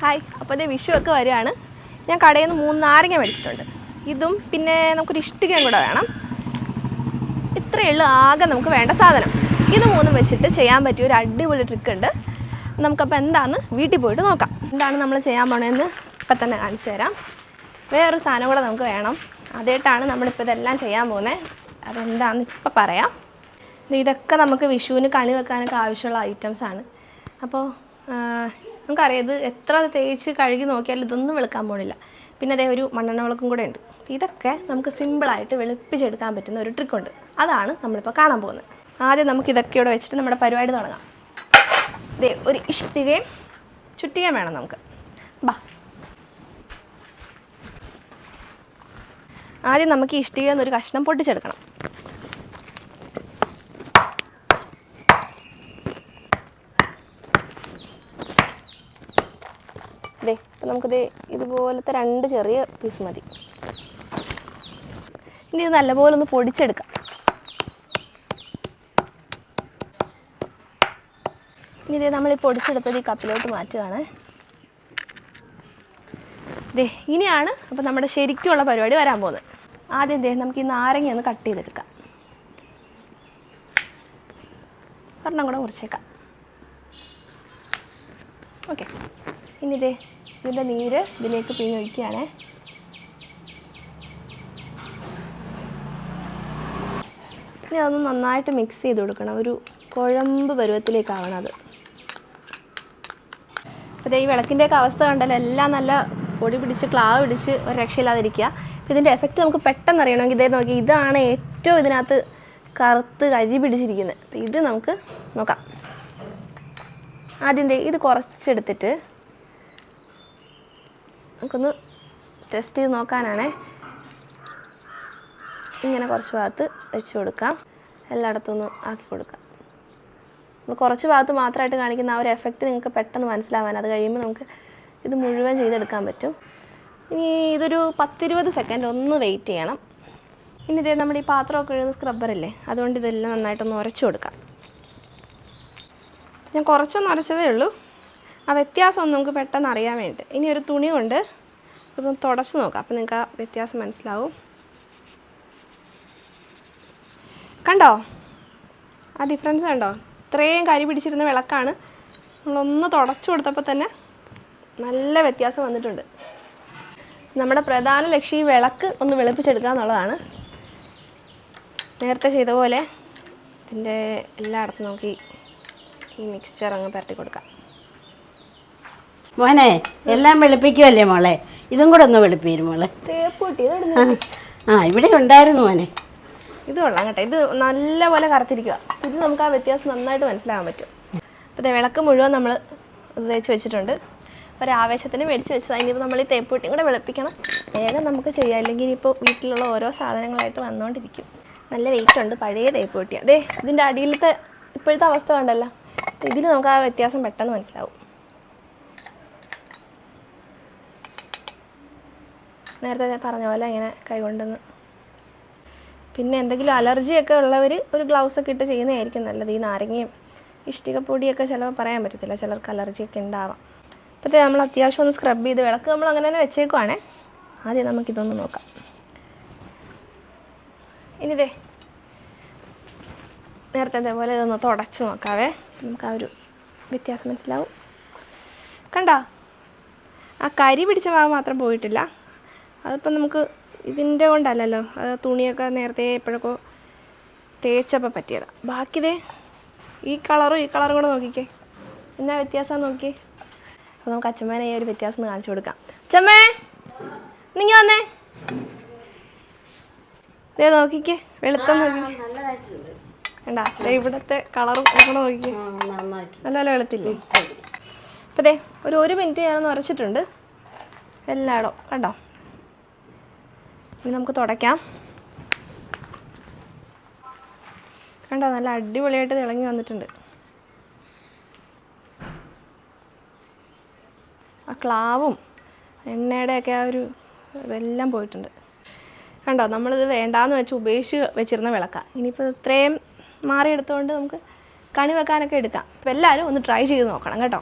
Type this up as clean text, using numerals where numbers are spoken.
Hi, അപ്പോൾ അതേ വിഷുവൊക്കെ വരികയാണ്. ഞാൻ കടയിൽ നിന്ന് 3 നാരങ്ങ മേടിച്ചിട്ടുണ്ട്. ഇതും പിന്നെ നമുക്കൊരു ഇഷ്ടികയും കൂടെ വേണം. ഇത്രയേ ഉള്ളൂ ആകെ നമുക്ക് വേണ്ട സാധനം. ഇത് മൂന്നും വെച്ചിട്ട് ചെയ്യാൻ പറ്റിയ ഒരു അടിപൊളി ട്രിക്ക് ഉണ്ട്. നമുക്കപ്പോൾ എന്താണെന്ന് വീട്ടിൽ പോയിട്ട് നോക്കാം. എന്താണ് നമ്മൾ ചെയ്യാൻ പോണതെന്ന് ഇപ്പം തന്നെ കാണിച്ചു തരാം. വേറൊരു സാധനം കൂടെ നമുക്ക് വേണം. ആദ്യമായിട്ടാണ് നമ്മളിപ്പോൾ ഇതെല്ലാം ചെയ്യാൻ പോകുന്നത്. അതെന്താണെന്ന് ഇപ്പം പറയാം. ഇതൊക്കെ നമുക്ക് വിഷുവിന് കണി വെക്കാനൊക്കെ ആവശ്യമുള്ള ഐറ്റംസാണ്. അപ്പോൾ നമുക്കറിയാം ഇത് എത്ര തേച്ച് കഴുകി നോക്കിയാലും ഇതൊന്നും വെളുക്കാൻ പോണില്ല. പിന്നെ അതേ ഒരു മണ്ണെണ്ണ വിളക്കും കൂടെ ഉണ്ട്. ഇതൊക്കെ നമുക്ക് സിമ്പിളായിട്ട് വെളുപ്പിച്ചെടുക്കാൻ പറ്റുന്ന ഒരു ട്രിക്കുണ്ട്. അതാണ് നമ്മളിപ്പോൾ കാണാൻ പോകുന്നത്. ആദ്യം നമുക്ക് ഇതൊക്കെ ഇവിടെ വെച്ചിട്ട് നമ്മുടെ പരിപാടി തുടങ്ങാം. ഇതേ ഒരു ഇഷ്ടികയും ചുറ്റികയും വേണം നമുക്ക്. ബാ, ആദ്യം നമുക്ക് ഈ ഇഷ്ടികയിൽ നിന്നൊരു കഷ്ണം പൊട്ടിച്ചെടുക്കണം. ഇതേ അപ്പം നമുക്കിത് ഇതുപോലത്തെ 2 ചെറിയ പീസ് മതി. ഇനി ഇത് നല്ലപോലെ ഒന്ന് പൊടിച്ചെടുക്കാം. ഇനി ഇതേ നമ്മൾ ഈ പൊടിച്ചെടുത്തത് ഈ കപ്പിലോട്ട് മാറ്റുകയാണ്. ഇതേ ഇനിയാണ് അപ്പം നമ്മുടെ ശരിക്കുള്ള പരിപാടി വരാൻ പോകുന്നത്. ആദ്യം ഇതേ നമുക്ക് ഈ നാരങ്ങ ഒന്ന് കട്ട് ചെയ്തെടുക്കാം. ഒരെണ്ണം കൂടെ മുറിച്ചേക്കാം. ഓക്കെ, ഇനി ഇതേ ഇതിൻ്റെ നീര് ഇതിലേക്ക് പിഴിഞ്ഞൊഴിക്കുകയാണേ. ഇനി അതൊന്ന് നന്നായിട്ട് മിക്സ് ചെയ്ത് കൊടുക്കണം. ഒരു കുഴമ്പ് പരുവത്തിലേക്കാവണം അത്. അപ്പോൾ ഈ വിളക്കിൻ്റെയൊക്കെ അവസ്ഥ കണ്ടാൽ എല്ലാം നല്ല പൊടി പിടിച്ച് ക്ലാവ് പിടിച്ച് ഒരു രക്ഷയില്ലാതിരിക്കുക. ഇതിൻ്റെ എഫക്റ്റ് നമുക്ക് പെട്ടെന്ന് അറിയണമെങ്കിൽ ഇതേ നോക്കി, ഇതാണ് ഏറ്റവും ഇതിനകത്ത് കറുത്ത് കരി പിടിച്ചിരിക്കുന്നത്. അപ്പോൾ ഇത് നമുക്ക് നോക്കാം. ആദ്യം ഇത് കുറച്ചെടുത്തിട്ട് നമുക്കൊന്ന് ടെസ്റ്റ് ചെയ്ത് നോക്കാനാണേ. ഇങ്ങനെ കുറച്ച് ഭാഗത്ത് വെച്ച് കൊടുക്കാം. എല്ലായിടത്തും ഒന്ന് ആക്കി കൊടുക്കാം. നമ്മൾ കുറച്ച് ഭാഗത്ത് മാത്രമായിട്ട് കാണിക്കുന്ന ആ ഒരു എഫക്റ്റ് നിങ്ങൾക്ക് പെട്ടെന്ന് മനസ്സിലാവാൻ, അത് കഴിയുമ്പോൾ നമുക്ക് ഇത് മുഴുവൻ ചെയ്തെടുക്കാൻ പറ്റും. ഇനി ഇതൊരു 10-20 സെക്കൻഡ് ഒന്ന് വെയിറ്റ് ചെയ്യണം. ഇനി ഇതേ നമ്മുടെ ഈ പാത്രമൊക്കെ എഴുതുന്ന സ്ക്രബ്ബറില്ലേ, അതുകൊണ്ട് ഇതെല്ലാം നന്നായിട്ടൊന്ന് ഉരച്ചു കൊടുക്കാം. ഞാൻ കുറച്ചൊന്ന് ഉരച്ചതേ ഉള്ളൂ. ആ വ്യത്യാസമൊന്നും നമുക്ക് പെട്ടെന്ന് അറിയാൻ വേണ്ടി. ഇനി ഒരു തുണി കൊണ്ട് ഇതൊന്ന് തുടച്ച് നോക്കാം. അപ്പം നിങ്ങൾക്ക് ആ വ്യത്യാസം മനസ്സിലാവും. കണ്ടോ ആ ഡിഫറൻസ് കണ്ടോ? ഇത്രയും കരി പിടിച്ചിരുന്ന വിളക്കാണ്. നമ്മളൊന്ന് തുടച്ചു കൊടുത്തപ്പോൾ തന്നെ നല്ല വ്യത്യാസം വന്നിട്ടുണ്ട്. നമ്മുടെ പ്രധാന ലക്ഷ്യം ഈ വിളക്ക് ഒന്ന് വെളുപ്പിച്ചെടുക്കുക എന്നുള്ളതാണ്. നേരത്തെ ചെയ്ത പോലെ ഇതിൻ്റെ എല്ലായിടത്തും നോക്കി ഈ മിക്സ്ചർ അങ്ങ് പുരട്ടി കൊടുക്കാം. മോനെ എല്ലാം വെളുപ്പിക്കുമല്ലേ മോളെ? ഇതും കൂടെ ഒന്ന് വെളുപ്പിരും മോളെ. തേപ്പൂട്ടി ഇവിടെ ഉണ്ടായിരുന്നു മോനെ. ഇത് കൊള്ളാം കേട്ടോ. ഇത് നല്ലപോലെ കറുത്തിരിക്കുക. ഇത് നമുക്ക് ആ വ്യത്യാസം നന്നായിട്ട് മനസ്സിലാകാൻ പറ്റും. അപ്പോൾ വിളക്ക് മുഴുവൻ നമ്മൾ തേച്ച് വെച്ചിട്ടുണ്ട്. ഒരാവേശത്തിന് മേടിച്ച് വെച്ചത്. ഇനിയിപ്പോൾ നമ്മൾ ഈ തേപ്പൂട്ടിയും കൂടെ വെളുപ്പിക്കണം. വേഗം നമുക്ക് ചെയ്യാം, അല്ലെങ്കിൽ ഇനിയിപ്പോൾ വീട്ടിലുള്ള ഓരോ സാധനങ്ങളായിട്ട് വന്നുകൊണ്ടിരിക്കും. നല്ല വെയിറ്റ് ഉണ്ട്, പഴയ തേപ്പൂട്ടിയാണ്. അതെ, ഇതിൻ്റെ അടിയിലത്തെ ഇപ്പോഴത്തെ അവസ്ഥ കണ്ടല്ലോ, ഇതിൽ നമുക്ക് ആ വ്യത്യാസം പെട്ടെന്ന് മനസ്സിലാവും. നേരത്തെ പറഞ്ഞ പോലെ ഇങ്ങനെ കൈകൊണ്ടെന്ന്. പിന്നെ എന്തെങ്കിലും അലർജിയൊക്കെ ഉള്ളവർ ഒരു ഗ്ലൗസൊക്കെ ഇട്ട് ചെയ്യുന്നതായിരിക്കും നല്ലത്. ഈ നാരങ്ങയും ഇഷ്ടികപ്പൊടിയൊക്കെ ചിലപ്പോൾ പറയാൻ പറ്റത്തില്ല, ചിലർക്ക് അലർജിയൊക്കെ ഉണ്ടാവാം. അപ്പോഴത്തെ നമ്മൾ അത്യാവശ്യം ഒന്ന് സ്ക്രബ് ചെയ്ത് വിളക്ക് നമ്മൾ അങ്ങനെ തന്നെ വെച്ചേക്കുവാണേ. ആദ്യം നമുക്കിതൊന്ന് നോക്കാം. ഇനിതേ നേരത്തെ അതേപോലെ ഇതൊന്ന് തുടച്ച് നോക്കാവേ. നമുക്ക് ആ ഒരു വ്യത്യാസം മനസ്സിലാവും. കണ്ടോ, ആ കരി പിടിച്ച ഭാഗം മാത്രം പോയിട്ടില്ല. അതിപ്പം നമുക്ക് ഇതിൻ്റെ കൊണ്ടല്ലല്ലോ, അത് തുണിയൊക്കെ നേരത്തെ എപ്പോഴൊക്കെ തേച്ചപ്പോൾ പറ്റിയതാണ്. ബാക്കി ഇതേ ഈ കളറും കൂടെ നോക്കിക്കേ, എന്നാ വ്യത്യാസം നോക്കിയേ. അപ്പോൾ നമുക്ക് അച്ഛമ്മേനെ ഈ ഒരു വ്യത്യാസം കാണിച്ചു കൊടുക്കാം. അച്ഛമ്മേ നിങ്ങൾ വന്നേ, ഇതേ നോക്കിക്കേ, വെളുത്തം നോക്കി. കണ്ടാ ഇവിടുത്തെ കളറും കൂടെ നോക്കിക്കേ, നല്ല വെളുത്തില്ലേ. അപ്പോൾ ദേ ഒരു 1 മിനിറ്റ് ഞാനൊന്ന് ഉരച്ചിട്ടുണ്ട് എല്ലായിടവും. കണ്ടോ, ഇനി നമുക്ക് തുടയ്ക്കാം. കണ്ടോ, നല്ല അടിപൊളിയായിട്ട് തിളങ്ങി വന്നിട്ടുണ്ട്. ആ ക്ലാവും എണ്ണയുടെയൊക്കെ ആ ഒരു ഇതെല്ലാം പോയിട്ടുണ്ട്. കണ്ടോ, നമ്മളിത് വേണ്ടാന്ന് വെച്ച് ഉപേക്ഷിച്ച് വെച്ചിരുന്ന വിളക്കാണ്. ഇനിയിപ്പോൾ ഇത്രയും മാറിയെടുത്തുകൊണ്ട് നമുക്ക് കണി വെക്കാനൊക്കെ എടുക്കാം. അപ്പോൾ എല്ലാവരും ഒന്ന് ട്രൈ ചെയ്ത് നോക്കണം കേട്ടോ.